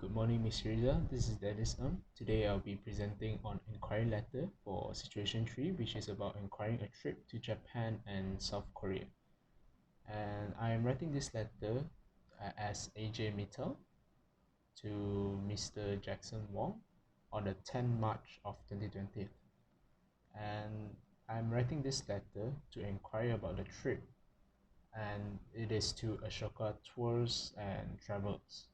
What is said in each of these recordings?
Good morning, Ms. Riza. This is Dennis Ng. Today I'll be presenting on inquiry letter for situation 3, which is about inquiring a trip to Japan and South Korea. And I am writing this letter as AJ Mittal to Mr. Jackson Wong on the 10th March of 2020. And I'm writing this letter to inquire about the trip, and it is to Ashoka Tours and Travels.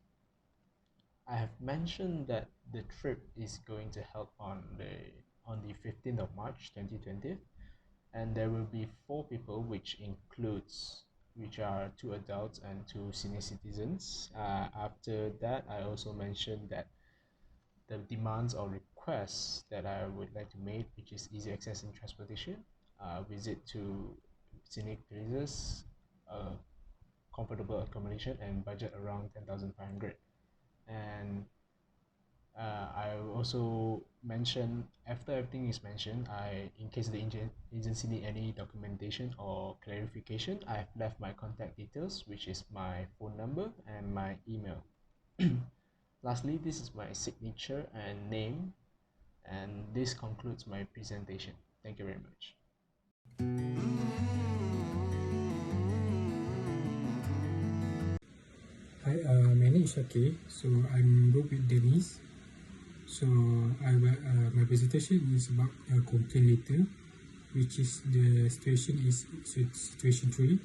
I have mentioned that the trip is going to help on the 15th of March 2020, and there will be 4 people, which are 2 adults and 2 senior citizens. After that, I also mentioned that the demands or requests that I would like to make, which is easy access in transportation, visit to scenic places, comfortable accommodation, and budget around 10,500. And I will also mention, after everything is mentioned, in case the agency need any documentation or clarification, I have left my contact details, which is my phone number and my email. Lastly, this is my signature and name, and this concludes my presentation. Thank you very much. Hi, my name is Shakir. So I'm both with Dennis. So my presentation is about a complaint letter, which is the situation 3.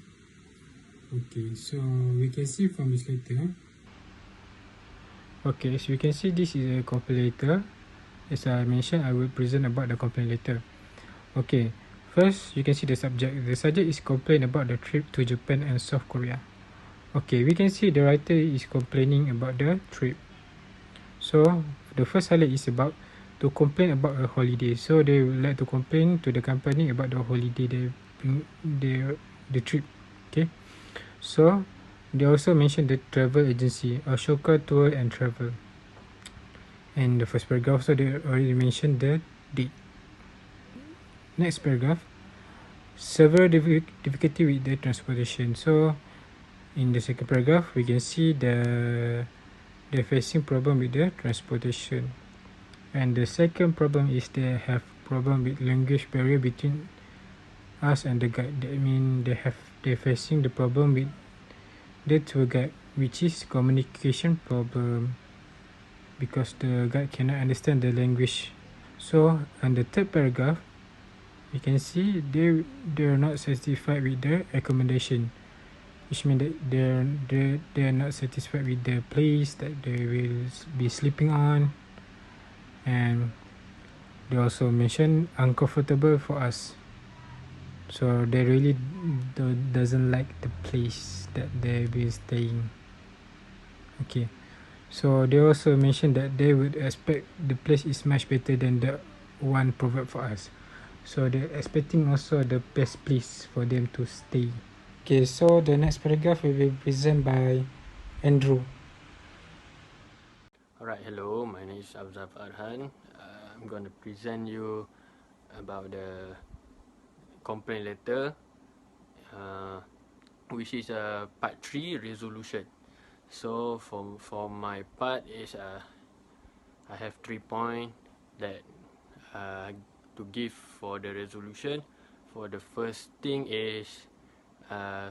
Okay, so we can see from this letter. Okay, so you can see this is a complaint letter. As I mentioned, I will present about the complaint letter. Okay, first you can see the subject. The subject is complaint about the trip to Japan and South Korea. Okay, we can see the writer is complaining about the trip. So the first highlight is about to complain about a holiday. So they would like to complain to the company about the holiday, the trip. Okay, so they also mentioned the travel agency, Ashoka Tour and Travel. And the first paragraph, so they already mentioned the date. Next paragraph, several difficulty with the transportation. So in the second paragraph, we can see they're facing problem with the transportation. And the second problem is they have problem with language barrier between us and the guide. That mean they're facing the problem with the tour guide, which is communication problem, because the guide cannot understand the language. So on the third paragraph, you can see they're not satisfied with the accommodation, which means that they're not satisfied with the place that they will be sleeping on. And they also mention uncomfortable for us, so they really doesn't like the place that they will staying. Okay, so they also mention that they would expect the place is much better than the one provided for us, so they're expecting also the best place for them to stay. Okay, so the next paragraph will be presented by Andrew. Alright, hello, my name is Abzaf Arhan. I'm going to present you about the complaint letter, which is part 3 resolution. So for my part is I have 3 points that to give for the resolution. For the first thing is,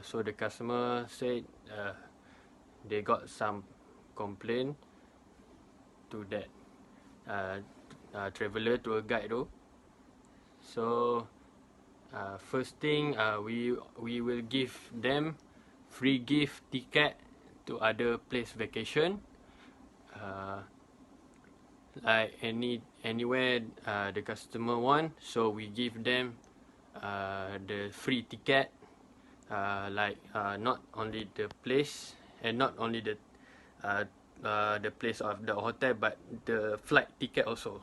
so the customer said they got some complaint to that traveler tour guide though. So first thing, we will give them free gift ticket to other place vacation, like anywhere the customer want. So we give them the free ticket, like not only the place and not only the place of the hotel, but the flight ticket also,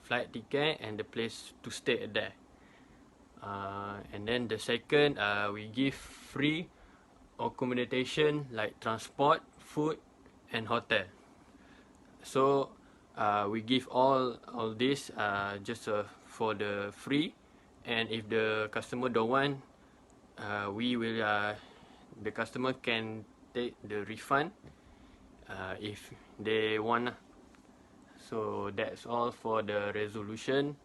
flight ticket and the place to stay there. And then the second, we give free accommodation like transport, food and hotel. So we give all this just for the free, and if the customer don't want, we will the customer can take the refund if they want. So that's all for the resolution.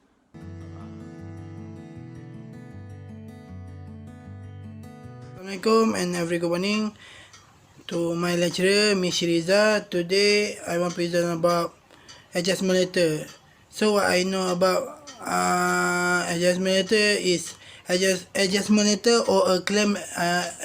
Assalamualaikum and very good morning to my lecturer, Miss Shiriza. Today I want to present about adjustment letter. So what I know about adjustment letter is adjustment letter or a claim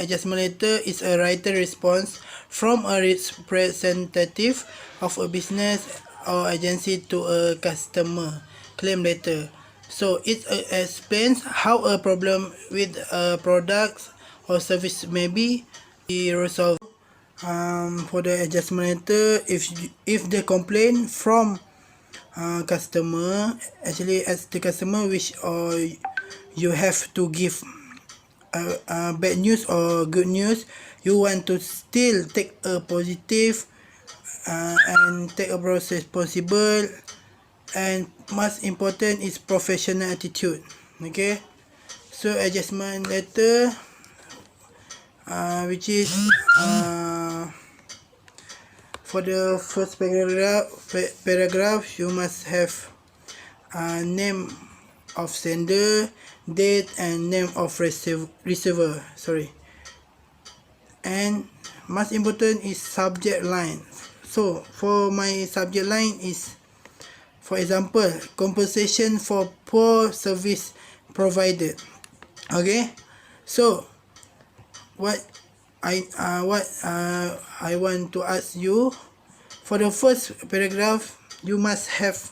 adjustment letter is a written response from a representative of a business or agency to a customer claim letter. So it explains how a problem with a product or service may be resolved. For the adjustment letter, if the complaint from customer, actually as the customer which you have to give bad news or good news, you want to still take a positive and take a process possible, and most important is professional attitude. Okay, so adjustment letter which is for the first paragraph you must have name of sender, date and name of receiver, sorry, and most important is subject line. So for my subject line is, for example, compensation for poor service provided. Okay, so what I want to ask you, for the first paragraph you must have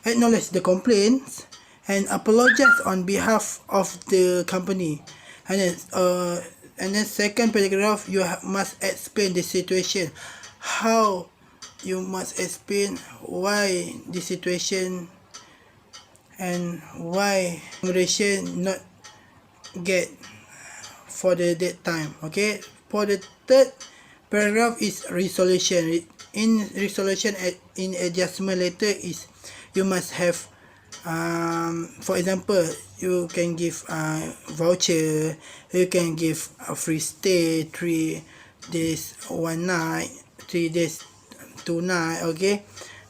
acknowledge the complaints and apologize on behalf of the company, and then second paragraph you must explain the situation, how you must explain why the situation and why accommodation not get for the dead time. Okay, for the third paragraph is resolution. In resolution, in adjustment letter is you must have for example, you can give voucher, you can give a free stay 3 days 1 night, 3 days 2 night. Okay,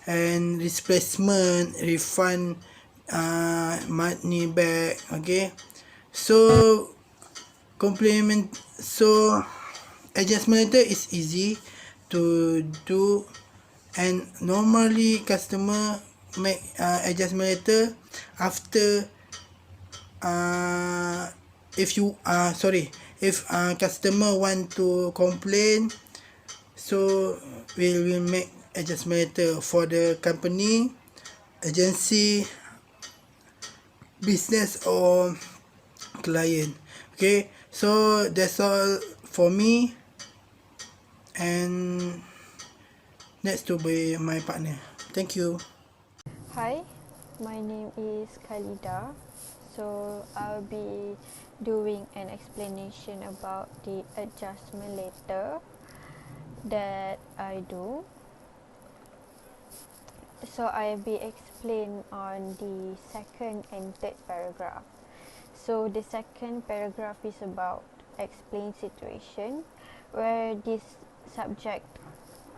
and replacement, refund money back. Okay, so adjustment letter is easy to do, and normally customer make adjustment letter after if customer want to complain, so we will make adjustment letter for the company, agency, business or client. Okay, so that's all for me, and next to be my partner. Thank you. Hi, my name is Khalida. So I'll be doing an explanation about the adjustment letter that I do. So I'll be explain on the second and third paragraph. So the second paragraph is about explain situation, where this subject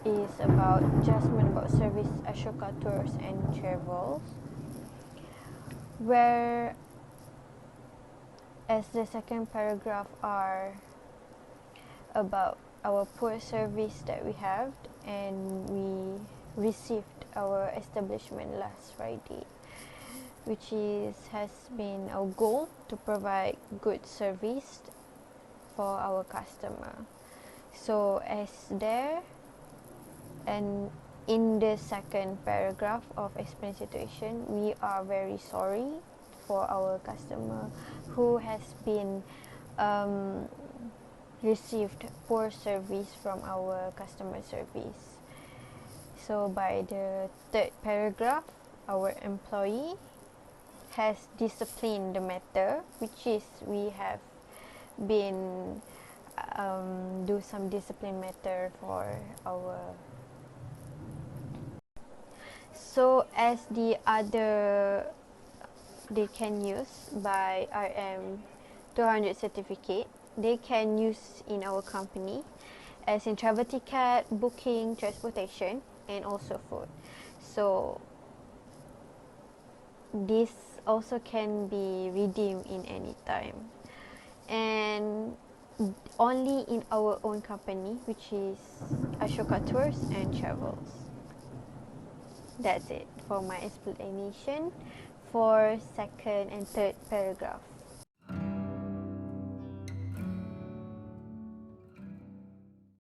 is about adjustment about service Ashoka Tours and Travels, where as the second paragraph are about our poor service that we have, and we received our establishment last Friday, which has been our goal to provide good service for our customer. So as there, and in the second paragraph of explain situation, we are very sorry for our customer who has been received poor service from our customer service. So by the third paragraph, our employee has disciplined the matter, which is we have been do some discipline matter for our. So as the other, they can use by RM 200 certificate, they can use in our company as in travel ticket, booking, transportation, and also food. So this also can be redeemed in any time, and only in our own company, which is Ashoka Tours and Travels. That's it for my explanation for second and third paragraph.